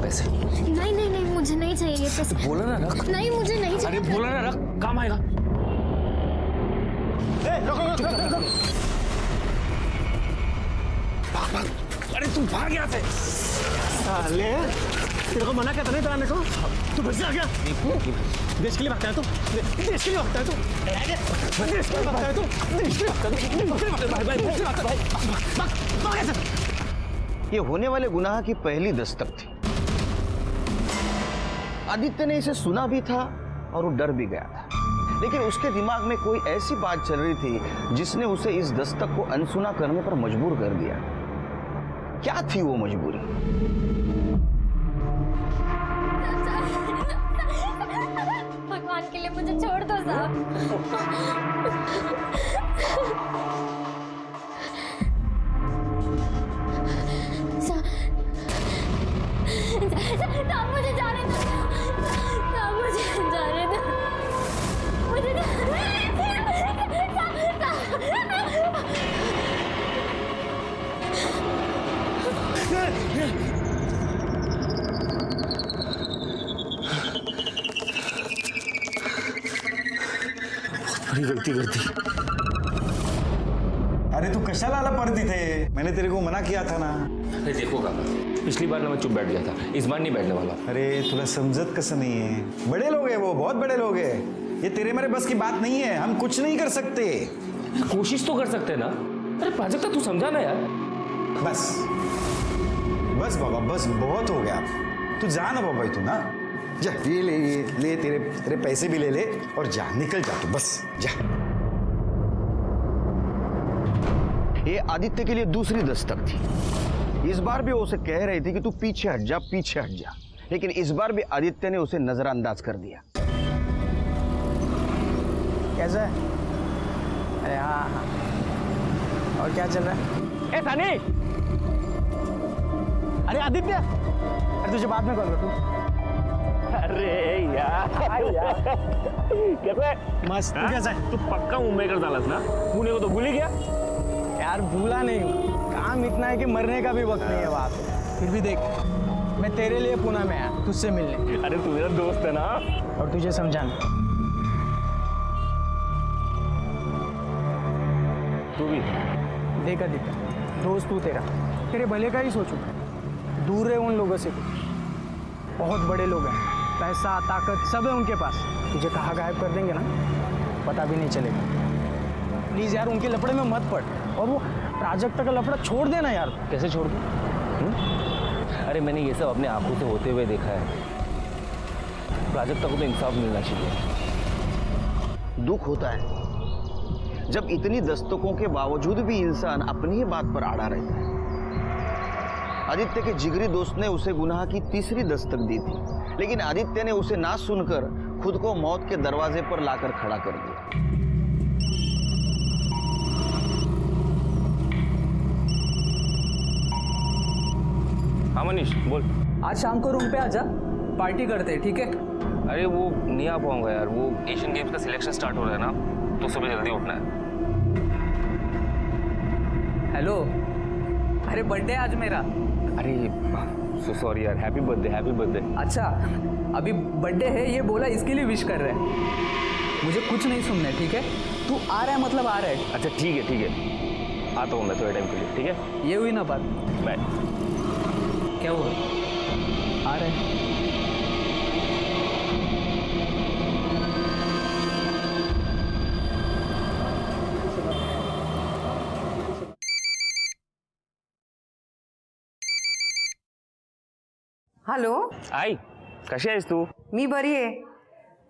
पैसे। नहीं नहीं नहीं, मुझे नहीं चाहिए ये पैसे। बोला ना रख। नहीं मुझे नहीं चाहिए। अरे बोला ना रख, काम आएगा। अरे तू भाग यहाँ से। साले, तेरे को मना करता नहीं कराने को? तू बच जा क्या? देश के लिए भागता है तू? देश के लिए भागता है तू? देश के लिए भागता है तू? देश के लिए भागता है तू? ये होने वाले गुनाह की पहली दस्तक थी। आदित्य ने इसे सुना भी था और वो डर भी गया था, लेकिन उसके दिमाग में कोई ऐसी बात चल रही थी जिसने उसे इस दस्तक को अनसुना करने पर मजबूर कर दिया। क्या थी वो मजबूरी? भगवान के लिए मुझे छोड़ दो साहब। साहब मुझे जाने दो। साहब मुझे जाने दो। मुझे बड़ी गलती कर दी। अरे तू कशाला आला परत इथे? मैंने तेरे को मना किया था ना। अरे देखो काका, पिछली बार ना मैं चुप बैठ गया था, इस बार नहीं बैठने वाला। अरे तुला समझत कसं नहीं है? बड़े लोग हैं वो, बहुत बड़े लोग हैं। ये तेरे मेरे बस की बात नहीं है, हम कुछ नहीं कर सकते। कोशिश तो कर सकते हैं ना। अरे प्राजक्ता तू समझा ना यार। बस बस बाबा, बस बहुत हो गया। तू जा ना बाबा, तू ना जा, ये ले तेरे पैसे भी ले और जा, निकल जा तू, बस जा। ये आदित्य के लिए दूसरी दस्तक थी। इस बार भी वो उसे कह रही थी कि तू पीछे हट जा, पीछे हट जा, लेकिन इस बार भी आदित्य ने उसे नजरअंदाज कर दिया। कैसा है? अरे हाँ हाँ, और क्या चल रहा है? ए सानी! अरे आदित्य! अरे तुझे बाद में कॉल कर तू। अरे यार कैसा है? मस्त। तू कैसा है? तू पक्का मुंबई कर डालास ना? पुणे को तो भूल ही गया? यार भूला नहीं हूँ, काम इतना है कि मरने का भी वक्त नहीं है वहाँ पे। फिर भी देख, मैं तेरे लिए पुणे में आया तुझसे मिलने। अरे तू मेरा दोस्त है ना? और तुझे समझाना। तू भी देख आदित्य, दोस्त तू तेरे भले का ही सोचूं। दूर रहे उन लोगों से। बहुत बड़े लोग हैं, पैसा ताकत सब है उनके पास। तुझे कहाँ गायब कर देंगे ना, पता भी नहीं चलेगा। प्लीज यार उनके लफड़े में मत पड़, और वो प्राजक्ता का लफड़ा छोड़ देना यार। कैसे छोड़ दूं? अरे मैंने ये सब अपने आंखों से होते हुए देखा है। प्राजक्ता को तो इंसाफ मिलना चाहिए। दुख होता है जब इतनी दस्तकों के बावजूद भी इंसान अपनी ही बात पर अड़ा रहता है। आदित्य के जिगरी दोस्त ने उसे गुनाह की तीसरी दस्तक दी थी, लेकिन आदित्य ने उसे ना सुनकर खुद को मौत के दरवाजे पर लाकर खड़ा कर दिया। हाँ मनीष बोल। आज शाम को रूम पे आजा, पार्टी करते हैं, ठीक है? अरे वो नहीं आ पाऊंगा यार, वो एशियन गेम्स का सिलेक्शन स्टार्ट हो रहा है ना, तो सुबह जल्दी उठना है। हेलो, अरे बर्थडे आज मेरा। अरे सो सॉरी यार, हैप्पी बर्थडे, हैप्पी बर्थडे। अच्छा, अभी बर्थडे है ये बोला, इसके लिए विश कर रहे हैं। मुझे कुछ नहीं सुनना है, ठीक है? तू आ रहा है मतलब आ रहा है। अच्छा ठीक है, आता हूँ मैं थोड़े टाइम के लिए, ठीक है? ये हुई ना बात? बाय। क्या हुआ? आ रहे हैं। हॅलो, आई कशी आहेस तू? मी बरी आहे,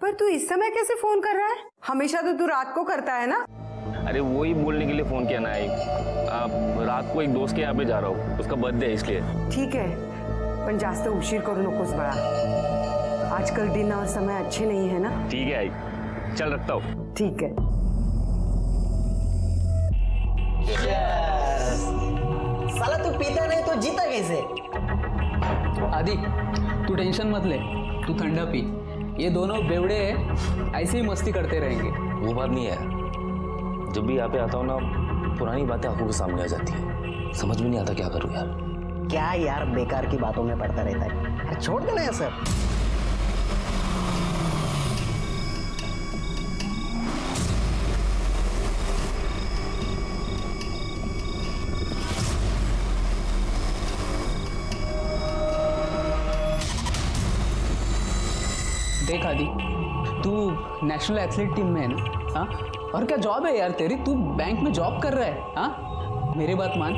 पर तू इस समय कैसे फोन कर रहा है? हमेशा तो तू रात को करता है ना? अरे वो ही बोलने के लिए फोन किया ना आई। रात को एक दोस्त के यहाँ पे जा रहा हूँ, उसका बर्थडे है इसलिए। ठीक है, पण जास्त उशीर करू नकोस बळा। आजकल दिन और समय अच्छे नहीं है ना? ठीक है आई, चल रखता हूँ। ठीक है। साला तू पीता नहीं तो जीता कैसे? आदि, तू टेंशन मत ले, तू ठंडा पी। ये दोनों बेवड़े हैं, ऐसे ही मस्ती करते रहेंगे। वो बात नहीं है, जब भी यहाँ पे आता हूँ ना, पुरानी बातें आंखों के सामने आ जाती है, समझ में नहीं आता क्या करूँ यार। क्या यार बेकार की बातों में पड़ता रहता है, अरे छोड़ देना ये सब। देख आदि, तू नेशनल एथलीट टीम में है ना? हाँ, और क्या जॉब है यार तेरी? तू बैंक में जॉब कर रहा है? हाँ, मेरी बात मान,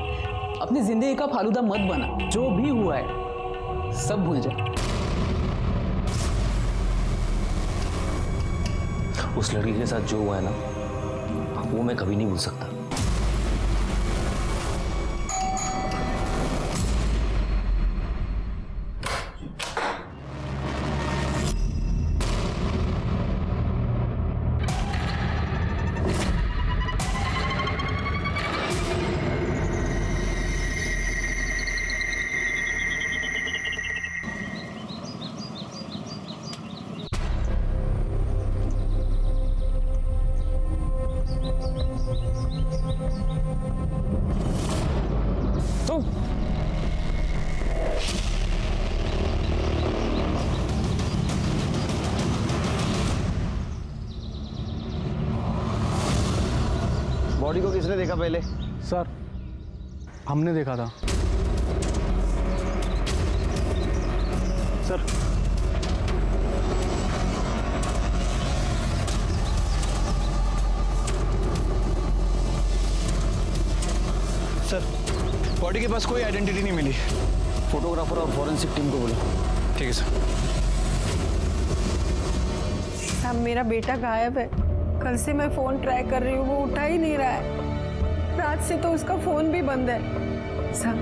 अपनी जिंदगी का फालूदा मत बना। जो भी हुआ है सब भूल जा। उस लड़की के साथ जो हुआ है ना, वो मैं कभी नहीं भूल सकता। बॉडी को किसने देखा पहले? सर हमने देखा था। सर सर बॉडी के पास कोई आइडेंटिटी नहीं मिली। फोटोग्राफर और फॉरेंसिक टीम को बोलो। ठीक है सर। साहब मेरा बेटा गायब है। कल से मैं फ़ोन ट्राई कर रही हूँ, वो उठा ही नहीं रहा है। रात से तो उसका फ़ोन भी बंद है। साहब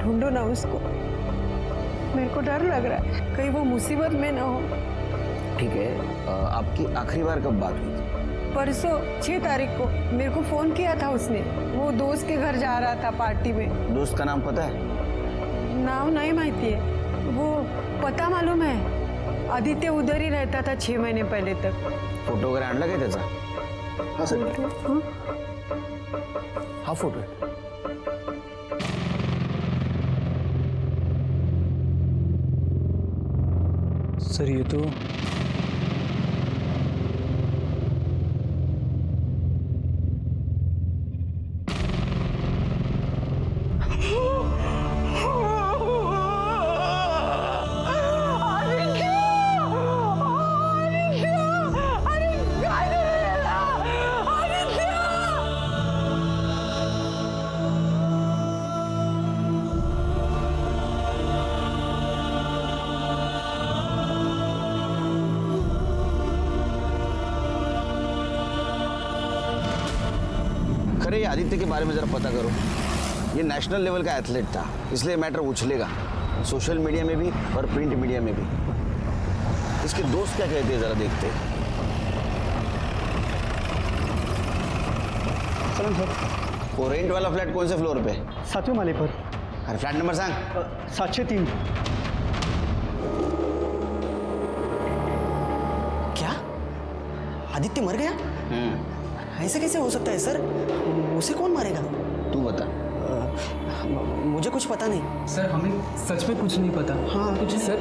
ढूंढो ना उसको, मेरे को डर लग रहा है कहीं वो मुसीबत में ना हो। ठीक है, आपकी आखिरी बार कब बात हुई थी? परसों 6 तारीख को मेरे को फ़ोन किया था उसने। वो दोस्त के घर जा रहा था पार्टी में। दोस्त का नाम पता है? नाम नहीं माहिती है, वो पता मालूम है। आदित्य उधर ही रहता था 6 महीने पहले तक। फोटो वगैरह आणला काय त्याचा? हाँ सर, हा फोटो है। सर ये तो खरे ये आदित्य के बारे में जरा पता करो। ये नेशनल लेवल का एथलीट था, इसलिए मैटर उछलेगा सोशल मीडिया में भी और प्रिंट मीडिया में भी। इसके दोस्त क्या कहते हैं जरा देखते हैं। चलो सर। वो रेंट वाला फ्लैट कौन से फ्लोर पे? 7वें माले पर। अरे फ्लैट नंबर सांग। 703। क्या आदित्य मर गया? ऐसे कैसे हो सकता है सर? उसे कौन मारेगा? तू बता। मुझे कुछ पता नहीं सर, हमें सच में कुछ नहीं पता। हाँ, कुछ सर,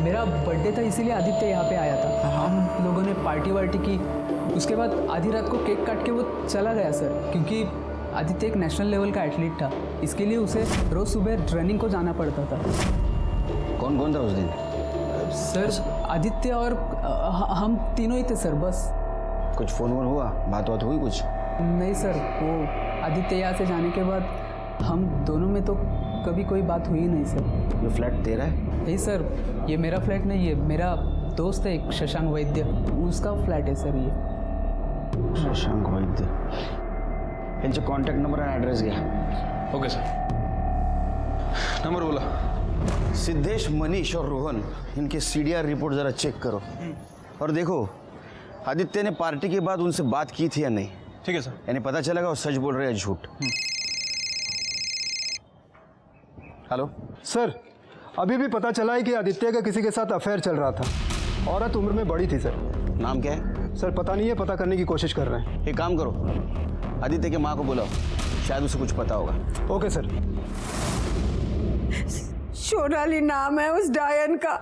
मेरा बर्थडे था इसीलिए आदित्य यहाँ पे आया था। हम लोगों ने पार्टी वार्टी की, उसके बाद आधी रात को केक काट के वो चला गया सर। क्योंकि आदित्य एक नेशनल लेवल का एथलीट था, इसके लिए उसे रोज़ सुबह रनिंग को जाना पड़ता था। कौन कौन था उस दिन? सर आदित्य और हम तीनों ही थे सर, बस। कुछ फोन वोन हुआ, बात बात हुई कुछ? नहीं सर, वो आदित्य यहाँ से जाने के बाद हम दोनों में तो कभी कोई बात हुई नहीं सर। ये फ्लैट तेरा है? नहीं सर, ये मेरा फ्लैट नहीं है, मेरा दोस्त है एक शशांक वैद्य, उसका फ्लैट है सर ये। शशांक वैद्य। इनसे कॉन्टैक्ट नंबर और एड्रेस घ्या। Okay sir. नंबर बोला। सिद्धेश, मनीष और रोहन, इनके CDR रिपोर्ट जरा चेक करो और देखो आदित्य ने पार्टी के बाद उनसे बात की थी या नहीं। ठीक है सर। यानी पता चलेगा वो सच बोल रहे हैं झूठ। हेलो सर अभी भी पता चला है कि आदित्य का किसी के साथ अफेयर चल रहा था। औरत उम्र में बड़ी थी सर। नाम क्या है? सर पता नहीं है, पता करने की कोशिश कर रहे हैं। एक काम करो, आदित्य के माँ को बुलाओ, शायद उसे कुछ पता होगा। Okay sir. सोनाली नाम है उस डायन का.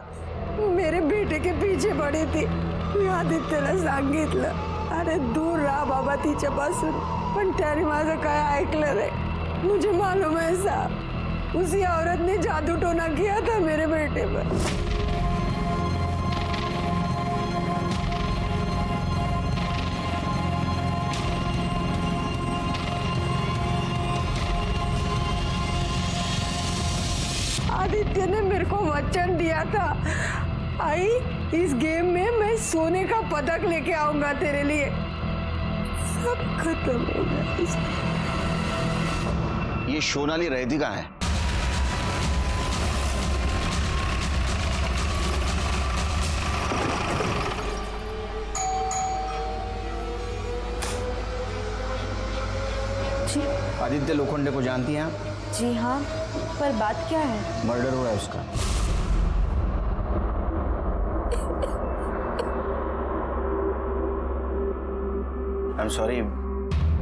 मेरे बेटे के पीछे पड़ी थी. मी आदित्यला सांगितलं. अरे दूर रहा बाबा तिच्यापासून. पण त्याने माझं काय ऐकलं रे. मुझे मालूम है साहब, उसी औरत ने जादू टोना किया था मेरे बेटे पर. आदित्य ने मेरे को वचन दिया था, आई इस गेम में मैं सोने का पदक लेके आऊंगा तेरे लिए. सब खत्म हो गया. ये सोनाली रहती कहाँ है? जी आदित्य लोखंडे को जानती हैं आप? जी हाँ, पर बात क्या है? मर्डर हुआ है उसका. आई एम सॉरी,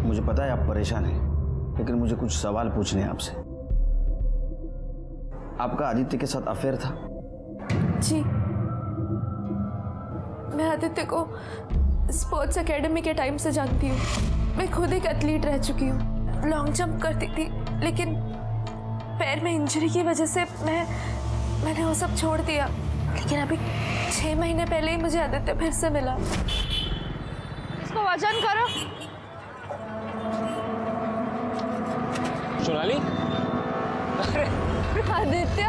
मुझे पता है आप परेशान हैं, लेकिन मुझे कुछ सवाल पूछने हैं आपसे. आपका आदित्य के साथ अफेयर था? जी, मैं आदित्य को स्पोर्ट्स एकेडमी के टाइम से जानती हूँ. मैं खुद एक एथलीट रह चुकी हूँ. लॉन्ग जंप करती थी, लेकिन पैर में इंजरी की वजह से मैंने वो सब छोड़ दिया. लेकिन अभी 6 महीने पहले ही मुझे आदित्य फिर से मिला. इसको वजन करो. सोनाली, आदित्य,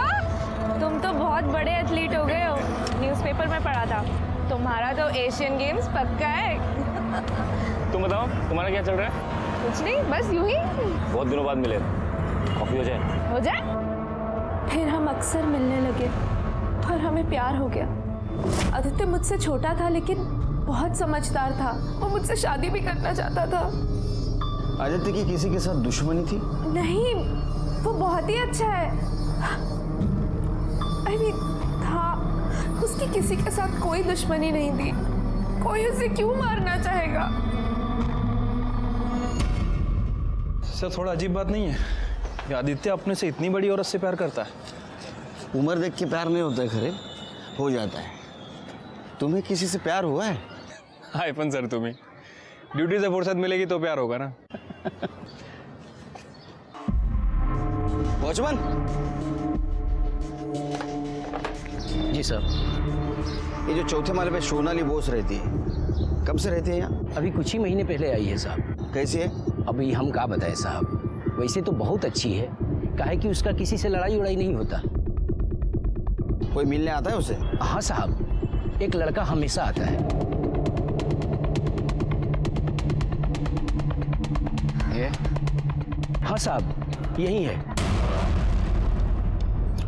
तुम तो बहुत बड़े एथलीट हो गए हो. न्यूज़पेपर में पढ़ा था तुम्हारा तो एशियन गेम्स पक्का है. तुम बताओ तुम्हारा क्या चल रहा है? कुछ नहीं, बस यूं ही. बहुत दिनों बाद मिले, कॉफी हो जाए? हो जाए. फिर हम अक्सर मिलने लगे और हमें प्यार हो गया. आदित्य मुझसे छोटा था, लेकिन बहुत समझदार था. वो मुझसे शादी भी करना चाहता था. आदित्य की किसी के साथ दुश्मनी थी? नहीं, वो बहुत ही अच्छा है. I mean, था. उसकी किसी के साथ कोई दुश्मनी नहीं थी. कोई उसे क्यों मारना चाहेगा? सर थोड़ा अजीब बात नहीं है कि आदित्य अपने से इतनी बड़ी औरत से प्यार करता है? उम्र देख के प्यार नहीं होता है खरे, हो जाता है. तुम्हें किसी से प्यार हुआ है? हाय पण सर, तुम्हें ड्यूटी से फुर्सत मिलेगी तो प्यार होगा ना. वॉचमैन. जी सर. ये जो चौथे माले पे सोनाली बोस रहती है, कब से रहती है यहाँ? अभी कुछ ही महीने पहले आई है साहब. कैसी है? अभी हम क्या बताएं साहब. वैसे तो बहुत अच्छी है, काहे कि उसका किसी से लड़ाई उड़ाई नहीं होता. कोई मिलने आता है उसे? हाँ साहब, एक लड़का हमेशा आता है. ये? हाँ साहब, यही है.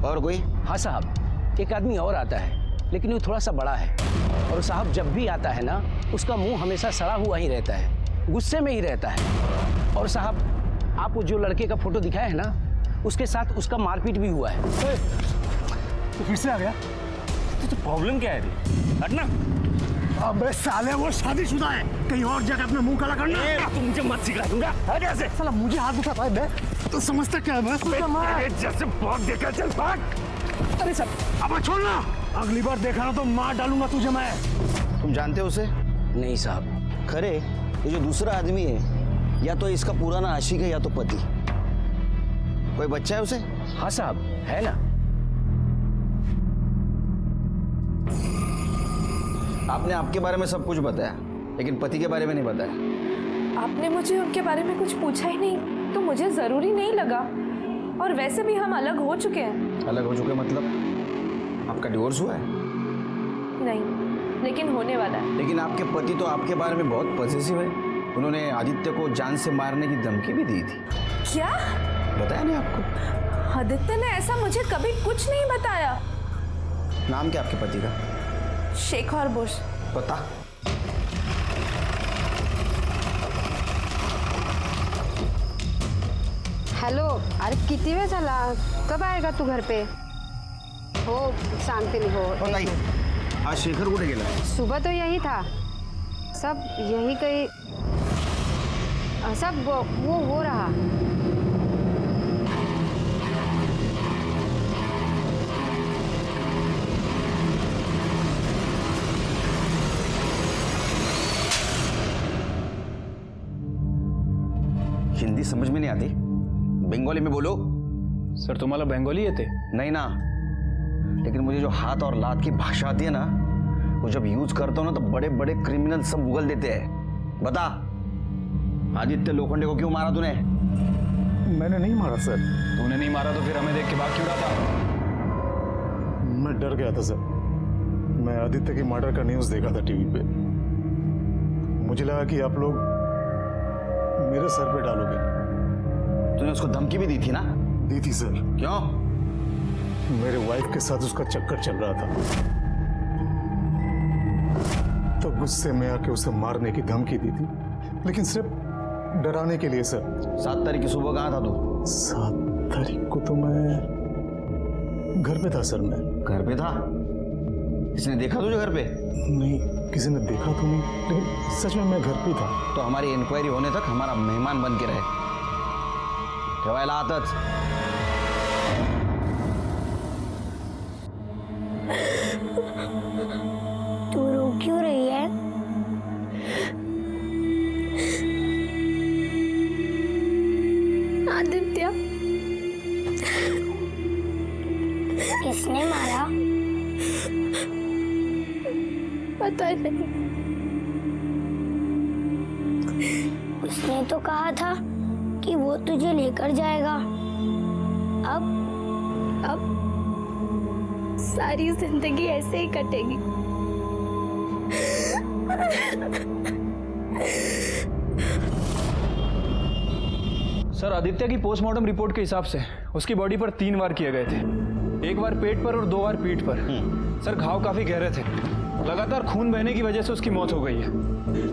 और कोई? हाँ साहब, एक आदमी और आता है, लेकिन वो थोड़ा सा बड़ा है. और साहब जब भी आता है ना, उसका मुंह हमेशा सड़ा हुआ ही रहता है, गुस्से में ही रहता है. और साहब, आप वो जो लड़के का फोटो दिखाया है ना, उसके साथ उसका मारपीट भी हुआ है. तो फिर से आ गया? तो प्रॉब्लम क्या है? हटना. अबे साले, वो शादीशुदा है, कहीं और जगह अपना मुंह काला करना. तुम मुझे मत सिखा दूंगा. हट ऐसे. साला मुझे हाथ उठाता है बे. तो समझता क्या है बे? जैसे बहुत देखा, चल भाग. अरे सर, अब छोड़ना. अगली बार देखा ना तो मार डालूंगा तुझे मैं. तुम जानते हो उसे? नहीं साहब. खरे, ये जो दूसरा आदमी है, या तो इसका पुराना आशिक है या तो पति. कोई बच्चा है उसे? हाँ साहब, है ना. आपने आपके बारे में सब कुछ बताया, लेकिन पति के बारे में नहीं बताया. आपने मुझे उनके बारे में कुछ पूछा ही नहीं, तो मुझे जरूरी नहीं लगा. और वैसे भी हम अलग हो चुके हैं. अलग हो चुके मतलब? आपका डिवोर्स हुआ है? नहीं, लेकिन होने वाला है. लेकिन आपके पति तो आपके बारे में बहुत पॉजिटिव है. उन्होंने आदित्य को जान से मारने की धमकी भी दी थी. क्या? बताया नहीं आपको? आदित्य ने ऐसा मुझे कभी कुछ नहीं बताया. नाम क्या आपके पति का? शेखर बुश. पता? हॅलो, अरे किती वेळ झाला? कब आएगा तू घर पे? हो सांगते मी. हो ताई, आज शेखर कुठे गेला? सुबह तो यही था. सब यही कहीं सब वो हो रहा. समझ में नहीं आती? बंगाली में बोलो। सर तुम्हाला बंगाली येते? नहीं ना, लेकिन मुझे जो हाथ और लात की भाषा आती है ना, वो जब यूज करता हूँ ना तो बड़े बड़े क्रिमिनल सब उगल देते हैं। बता, आदित्य लोखंडे को क्यों मारा तूने? मैंने नहीं मारा सर। तूने नहीं मारा तो फिर हमें देख के भाग क्यों रहा था? मैं डर गया था सर। मैं आदित्य की मर्डर का न्यूज़ देखा था टीवी पे। मुझे लगा कि आप लोग मेरे सर पे डालोगे। तूने उसको धमकी भी दी थी ना? दी थी सर। क्यों? मेरे वाइफ के साथ उसका चक्कर चल रहा था, तो गुस्से में आके उसे मारने की धमकी दी थी, लेकिन सिर्फ डराने के लिए सर। 7 तारीख की सुबह कहाँ था तू? 7 तारीख को तो मैं घर पे था सर। मैं घर पे था? किसने देखा तुझे घर पे? नहीं, किसी ने देखा तो नहीं, लेकिन सच में मैं घर पे था। तो हमारी इंक्वायरी होने तक हमारा मेहमान बन के रहे। ठेवायला आताच। तू रो क्यों रही है? आदित्य किसने मारा? पता नहीं। उसने तो कहा था कि वो तुझे लेकर जाएगा। अब सारी जिंदगी ऐसे ही कटेगी। सर आदित्य की पोस्टमार्टम रिपोर्ट के हिसाब से उसकी बॉडी पर 3 वार किए गए थे। 1 बार पेट पर और 2 बार पीठ पर। सर घाव काफी गहरे थे। लगातार खून बहने की वजह से उसकी मौत हो गई है।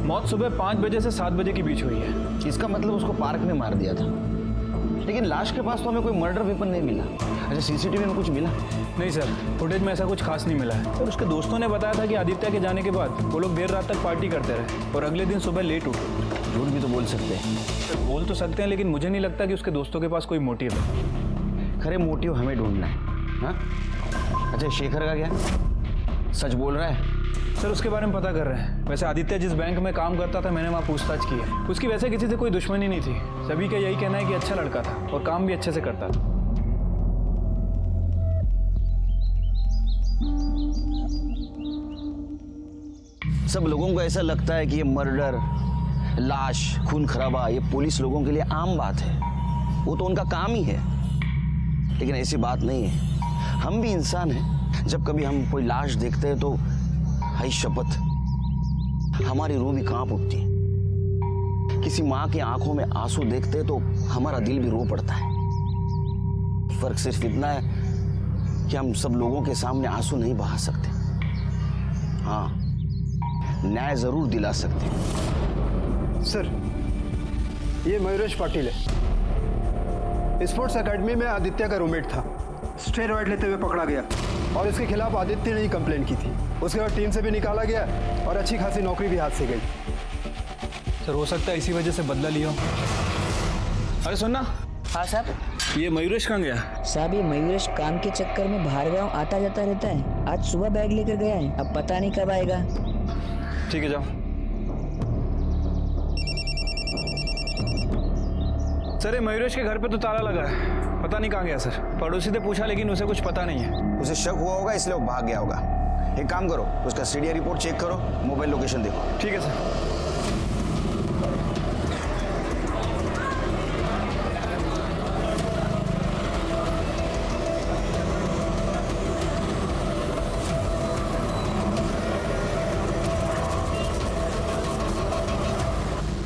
मौत सुबह 5 बजे से 7 बजे के बीच हुई है। इसका मतलब उसको पार्क में मार दिया था, लेकिन लाश के पास तो हमें कोई मर्डर वेपन नहीं मिला। अच्छा, सीसीटीवी में कुछ मिला? नहीं सर, फुटेज में ऐसा कुछ खास नहीं मिला है। और उसके दोस्तों ने बताया था कि आदित्य के जाने के बाद वो लोग देर रात तक पार्टी करते रहे और अगले दिन सुबह लेट उठे। झूठ भी तो बोल सकते हैं। सर बोल तो सकते हैं, लेकिन मुझे नहीं लगता कि उसके दोस्तों के पास कोई मोटिव है। खरे मोटिव हमें ढूंढना है। हाँ? अच्छा, शेखर का क्या? सच बोल रहा है? सर उसके बारे में पता कर रहे हैं। वैसे आदित्य जिस बैंक में काम करता था, मैंने वहाँ पूछताछ की है। उसकी वैसे किसी से कोई दुश्मनी नहीं थी। सभी का यही कहना है कि अच्छा लड़का था और काम भी अच्छे से करता था। सब लोगों को ऐसा लगता है कि ये मर्डर, लाश, खून खराबा ये पुलिस लोगों के लिए आम बात है। वो तो उनका काम ही है, लेकिन ऐसी बात नहीं है। हम भी इंसान हैं। जब कभी हम कोई लाश देखते हैं तो हाय शपथ, हमारी रूह भी कांप उठती है। किसी माँ की आंखों में आंसू देखते हैं तो हमारा दिल भी रो पड़ता है। फर्क सिर्फ इतना है कि हम सब लोगों के सामने आंसू नहीं बहा सकते। हाँ, न्याय जरूर दिला सकते हैं। सर, ये मयूरेश पाटिल है। स्पोर्ट्स एकेडमी में आदित्य का रूममेट था। स्टेरॉइड लेते हुए पकड़ा गया और इसके खिलाफ आदित्य ने ही कंप्लेंट की थी। उसके बाद टीम से भी निकाला गया और अच्छी खासी नौकरी भी हाथ से गई। सर हो सकता है इसी वजह से बदला लिया। अरे सुनना। हाँ साहब। ये मयूरेश कहाँ गया? साहब ये मयूरेश काम के चक्कर में बाहर गाँव आता जाता रहता है। आज सुबह बैग लेकर गया है, अब पता नहीं कब आएगा। ठीक है, जाओ। सर ये मयूरेश के घर पे तो ताला लगा है, पता नहीं कहाँ गया सर। पड़ोसी ने पूछा लेकिन उसे कुछ पता नहीं है। उसे शक हुआ होगा इसलिए वो भाग गया होगा। एक काम करो, उसका सीडीआर रिपोर्ट चेक करो, मोबाइल लोकेशन देखो। ठीक है सर।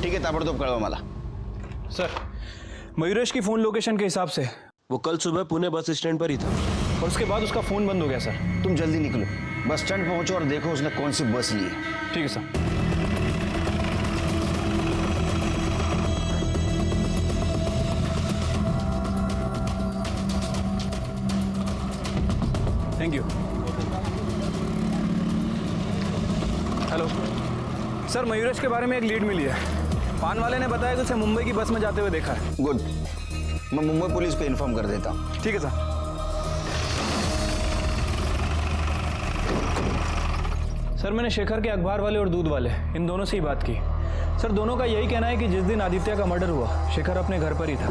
ठीक है, ताबड़तोब कळवा मला। सर मयूरेश की फोन लोकेशन के हिसाब से वो कल सुबह पुणे बस स्टैंड पर ही था और उसके बाद उसका फोन बंद हो गया सर। तुम जल्दी निकलो, बस स्टैंड पहुंचो और देखो उसने कौन सी बस ली है। ठीक है sir. Thank you. Hello sir, Mayuresh के बारे में एक लीड मिली है। पान वाले ने बताया कि उसे मुंबई की बस में जाते हुए देखा है। गुड, मैं मुंबई पुलिस पे इन्फॉर्म कर देता हूँ। ठीक है सर। सर मैंने शेखर के अखबार वाले और दूध वाले इन दोनों से ही बात की। सर दोनों का यही कहना है कि जिस दिन आदित्य का मर्डर हुआ शेखर अपने घर पर ही था।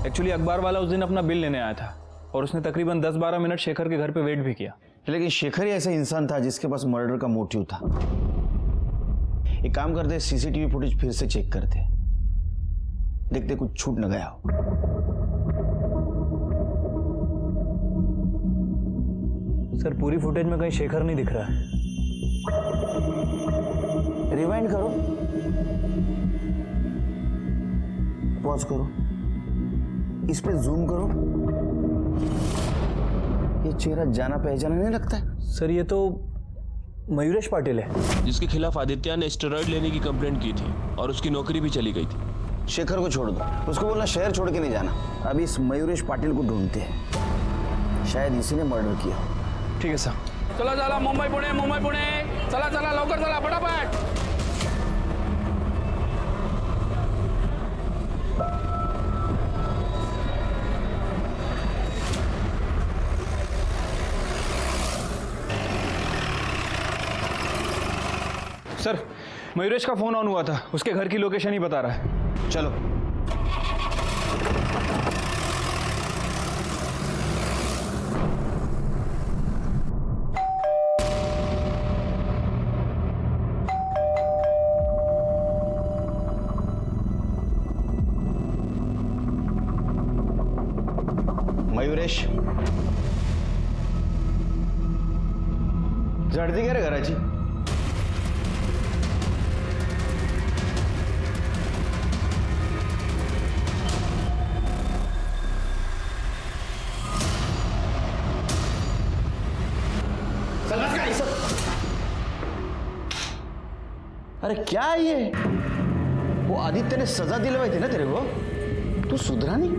एक्चुअली अखबार वाला उस दिन अपना बिल लेने आया था और उसने तकरीबन 10-12 मिनट शेखर के घर पे वेट भी किया। लेकिन शेखर ही ऐसा इंसान था जिसके पास मर्डर का मोटिव था। एक काम करते, सीसीटीवी फुटेज फिर से चेक करते, देखते कुछ छूट न गया हो। सर पूरी फुटेज में कहीं शेखर नहीं दिख रहा है। रिवाइंड करो, पॉज करो, इस पे जूम करो। ये चेहरा जाना पहचाना नहीं लगता है। सर ये तो मयूरेश पाटिल है जिसके खिलाफ आदित्य ने स्टेरॉइड लेने की कंप्लेंट की थी और उसकी नौकरी भी चली गई थी। शेखर को छोड़ दो, उसको बोलना शहर छोड़ के नहीं जाना। अभी इस मयूरेश पाटिल को ढूंढते हैं, शायद इसी ने मर्डर किया। ठीक है सर। चला चला मुंबई पुणे चला चला लवकर चला फटाफट। सर मयूरेश का फोन ऑन हुआ था, उसके घर की लोकेशन ही बता रहा है। चलो। मयूरेश झडती घे रे घराची। अरे क्या है ये? वो आदित्य ने सजा दिलवाई थी ना तेरे को, तू सुधरा नहीं?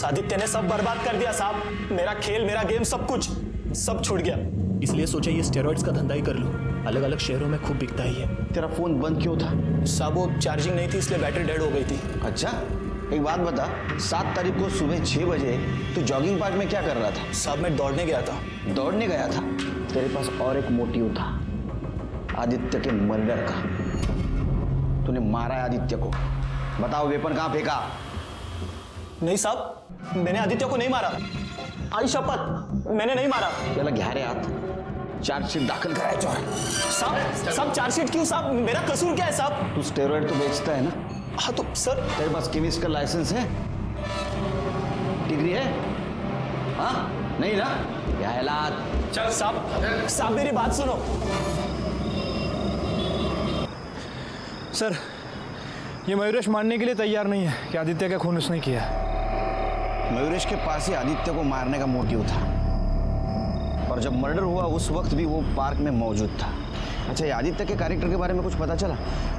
आदित्य ने सब बर्बाद कर दिया साहब। मेरा खेल, मेरा गेम, सब कुछ सब छूट गया। इसलिए सोचा ये स्टेरॉइड्स का धंधा ही कर लूं। अलग अलग शहरों में खूब बिकता ही है। तेरा फोन बंद क्यों था? साहब वो चार्जिंग नहीं थी इसलिए बैटरी डेड हो गई थी। अच्छा, एक बात बता, 7 तारीख को सुबह 6 बजे तू जॉगिंग पार्क में क्या कर रहा था? साहब मैं दौड़ने गया था। दौड़ने गया था? तेरे पास और एक मोटिव था, आदित्य के मर्डर का। तूने मारा है आदित्य को, बताओ वेपन कहाँ फेंका? नहीं साहब, मैंने आदित्य को नहीं मारा। आई शपथ, मैंने नहीं मारा। चला घ्यारे हाथ, चार्जशीट दाखिल कराया चोर। साहब चार्जशीट क्यों साहब? मेरा कसूर क्या है साहब? तू स्टेरॉइड तो बेचता है ना? हाँ तो सर। तेरे पास केमिस्ट का लाइसेंस है, डिग्री है? हाँ नहीं ना? क्या हालात? चल साहब मेरी बात सुनो। सर ये मयूरेश मानने के लिए तैयार नहीं है कि आदित्य का खून उसने किया। मयूरेश के पास ही आदित्य को मारने का मोटिव था और जब मर्डर हुआ उस वक्त भी वो पार्क में मौजूद था। अच्छा, ये आदित्य के कैरेक्टर के बारे में कुछ पता चला?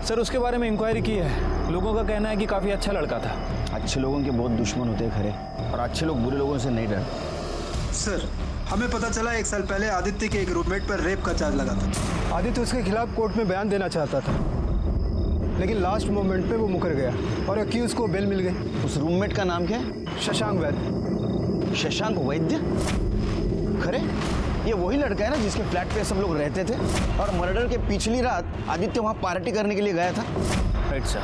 सर उसके बारे में इंक्वायरी की है। लोगों का कहना है कि काफ़ी अच्छा लड़का था। अच्छे लोगों के बहुत दुश्मन होते हैं खरे, और अच्छे लोग बुरे लोगों से नहीं डरते। सर हमें पता चला 1 साल पहले आदित्य के एक रूममेट पर रेप का चार्ज लगा था। आदित्य उसके खिलाफ कोर्ट में बयान देना चाहता था, लेकिन लास्ट मोमेंट पे वो मुकर गया और अक्यूज को बेल मिल गई। उस रूममेट का नाम क्या है? शशांक वैद्य। शशांक वैद्य? खरे ये वही लड़का है ना जिसके फ्लैट पे सब लोग रहते थे और मर्डर के पिछली रात आदित्य वहां पार्टी करने के लिए गया था? Right sir.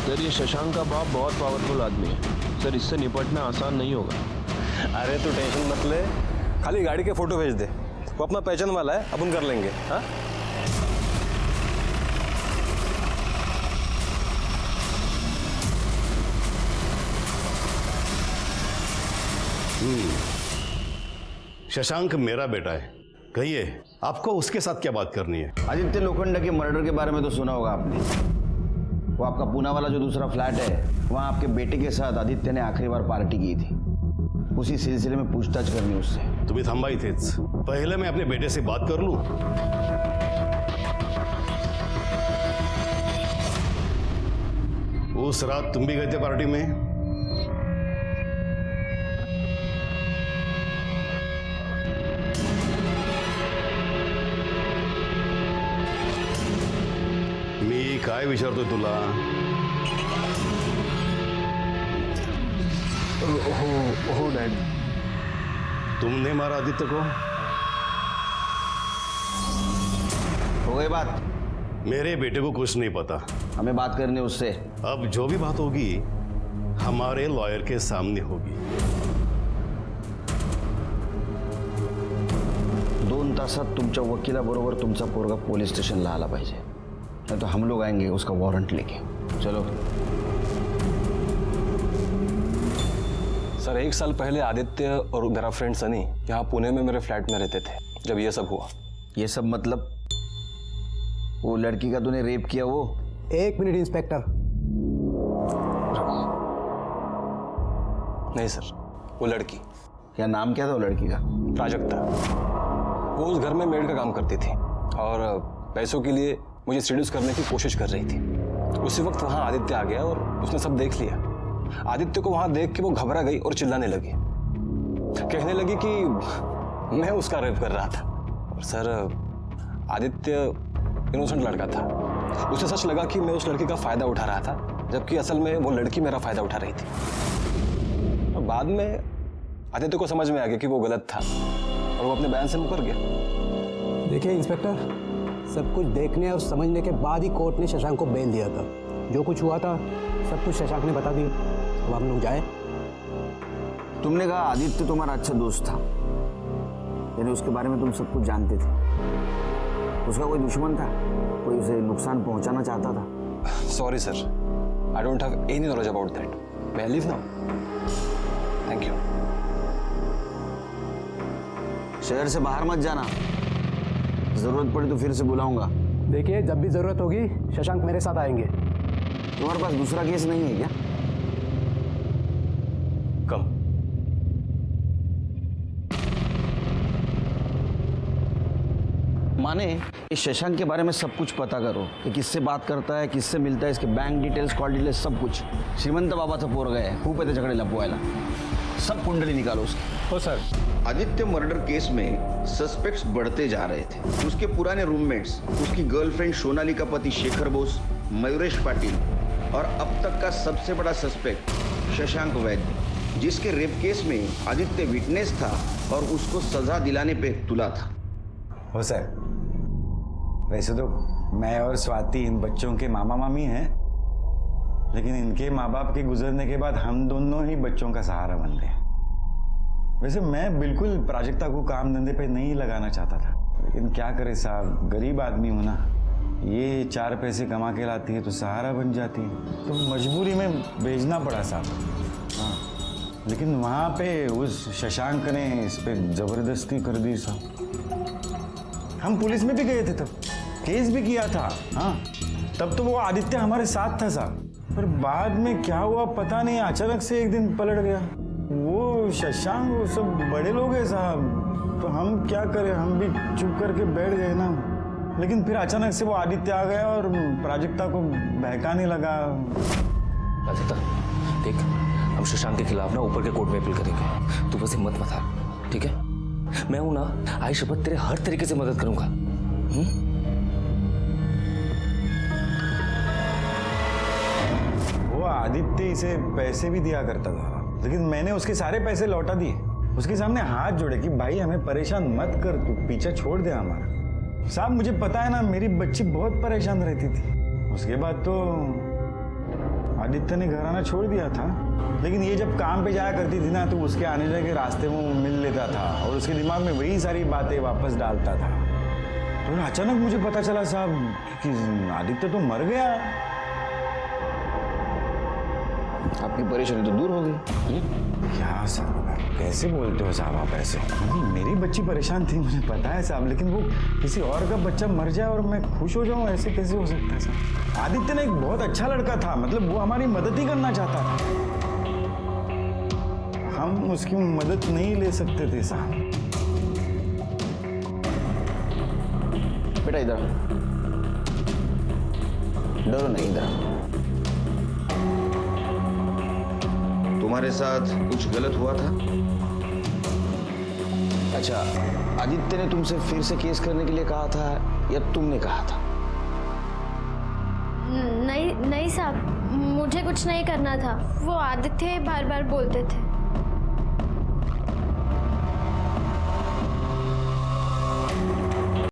सर ये शशांक का बाप बहुत पावरफुल आदमी है सर, इससे निपटना आसान नहीं होगा। अरे तू टेंशन मत ले, खाली गाड़ी के फोटो भेज दे, वो अपना पहचान वाला है, अपन कर लेंगे। हाँ शशांक मेरा बेटा है। कहिए आपको उसके साथ क्या बात करनी है? आदित्य लोखंडे के मर्डर के बारे में तो सुना होगा आपने। वो आपका पूना वाला जो दूसरा फ्लैट है, वहाँ आपके बेटे के साथ आदित्य ने आखिरी बार पार्टी की थी। उसी सिलसिले में पूछताछ करनी उससे। तुम्ही थांबा इथेच, पहले मैं अपने बेटे से बात कर लूं। उस रात तुम भी गए थे पार्टी में? मी काय विचारतोय तुला? हो डैड। तुमने मारा आदित्य को? हो गई बात? मेरे बेटे को कुछ नहीं पता। हमें बात करनी उससे। अब जो भी बात होगी हमारे लॉयर के सामने होगी। 2 तासात तुमच्या वकिलाबरोबर तुमचा पोरगा पोलीस स्टेशनला आला पाहिजे, नहीं तो हम लोग आएंगे उसका वारंट लेके। चलो। सर 1 साल पहले आदित्य और मेरा फ्रेंड सनी यहाँ पुणे में मेरे फ्लैट में रहते थे जब ये सब हुआ। ये सब मतलब वो लड़की का तूने रेप किया वो? 1 मिनट इंस्पेक्टर। नहीं सर, वो लड़की। क्या नाम क्या था वो लड़की का? प्राजक्ता। वो उस घर में मेड का काम करती थी और पैसों के लिए मुझे सीड्यूस करने की कोशिश कर रही थी। उसी वक्त वहाँ आदित्य आ गया और उसने सब देख लिया। आदित्य को वहाँ देख के वो घबरा गई और चिल्लाने लगी, कहने लगी कि मैं उसका रेप कर रहा था। और सर आदित्य इनोसेंट लड़का था, उसे सच लगा कि मैं उस लड़की का फायदा उठा रहा था, जबकि असल में वो लड़की मेरा फायदा उठा रही थी। और बाद में आदित्य को समझ में आ गया कि वो गलत था और वो अपने बयान से मुकर गया। देखिए इंस्पेक्टर, सब कुछ देखने और समझने के बाद ही कोर्ट ने शशांक को बेल दिया था। जो कुछ हुआ था सब कुछ शशांक ने बता दिया। अब हम लोग जाए। तुमने कहा आदित्य तुम्हारा अच्छा दोस्त था, यानी उसके बारे में तुम सब कुछ जानते थे। उसका कोई दुश्मन था, कोई उसे नुकसान पहुंचाना चाहता था? Sorry sir, I don't have any knowledge about that. May I leave now? Thank you. शहर से बाहर मत जाना, जरूरत पड़ी तो फिर से बुलाऊंगा। देखिए जब भी जरूरत होगी शशांक मेरे साथ आएंगे। तुम्हारे पास दूसरा केस नहीं है क्या? कम। माने इस शशांक के बारे में सब कुछ पता करो कि किससे बात करता है, किससे मिलता है, इसके बैंक डिटेल्स, कॉल डिटेल्स, सब कुछ। श्रीमंत बाबाचं पोरगा आहे, खूप आहे त्याच्याकडे लपवायला। सब कुंडली निकालो उसकी। हो सर। आदित्य मर्डर केस में सस्पेक्ट्स बढ़ते जा रहे थे। उसके पुराने रूममेट्स, उसकी गर्लफ्रेंड सोनाली का पति शेखर बोस, मयूरेश पाटिल और अब तक का सबसे बड़ा सस्पेक्ट शशांक वैद्य, जिसके रेप केस में आदित्य विटनेस था और उसको सजा दिलाने पे तुला था। हो सर, वैसे तो मैं और स्वाति इन बच्चों के मामा मामी हैं, लेकिन इनके माँ बाप के गुजरने के बाद हम दोनों ही बच्चों का सहारा बन गए। वैसे मैं बिल्कुल प्राजक्ता को काम धंधे पे नहीं लगाना चाहता था, लेकिन क्या करे साहब, गरीब आदमी हूं ना। ये 4 पैसे कमा के लाती है तो सहारा बन जाती है, तो मजबूरी में भेजना पड़ा साहब। हाँ, लेकिन वहाँ पे उस शशांक ने इस पे जबरदस्ती कर दी साहब। हम पुलिस में भी गए थे, तब केस भी किया था। हाँ, तब तो वो आदित्य हमारे साथ था साहब, पर बाद में क्या हुआ पता नहीं, अचानक से एक दिन पलट गया। वो शशांक, वो सब बड़े लोग हैं साहब, तो हम क्या करें, हम भी चुप करके बैठ गए ना। लेकिन फिर अचानक से वो आदित्य आ गया और प्राजक्ता को बहकाने लगा। प्राजक्ता देख, हम शशांक के खिलाफ ना ऊपर के कोर्ट में अपील करेंगे, तू बस हिम्मत मत हार, ठीक है? मैं हूं ना, आई शपथ तेरे हर तरीके से मदद करूंगा। वो आदित्य इसे पैसे भी दिया करता था, लेकिन मैंने उसके सारे पैसे लौटा दिए। उसके सामने हाथ जोड़े कि भाई हमें परेशान मत कर, तू पीछा छोड़ दे हमारा। साहब मुझे पता है ना, मेरी बच्ची बहुत परेशान रहती थी। उसके बाद तो आदित्य ने घर आना छोड़ दिया था, लेकिन ये जब काम पे जाया करती थी ना, तो उसके आने जाने के रास्ते में मिल लेता था और उसके दिमाग में वही सारी बातें वापस डालता था। तो अचानक मुझे पता चला साहब कि आदित्य तो मर गया। आपकी परेशानी तो दूर हो गई। क्या साहब, कैसे बोलते हो साहब आप ऐसे? मेरी बच्ची परेशान थी, मुझे पता है साहब, लेकिन वो किसी और का बच्चा मर जाए और मैं खुश हो जाऊं, ऐसे कैसे हो सकता है साहब? आदित्य ने एक बहुत अच्छा लड़का था, मतलब वो हमारी मदद ही करना चाहता था। हम उसकी मदद नहीं ले सकते थे साहब। बेटा इधर डरो नहीं, इधर। तुम्हारे साथ कुछ गलत हुआ था? अच्छा, आदित्य ने तुमसे फिर से केस करने के लिए कहा था या तुमने कहा था? नहीं साहब, मुझे कुछ नहीं करना था। वो आदित्य बार बार बोलते थे।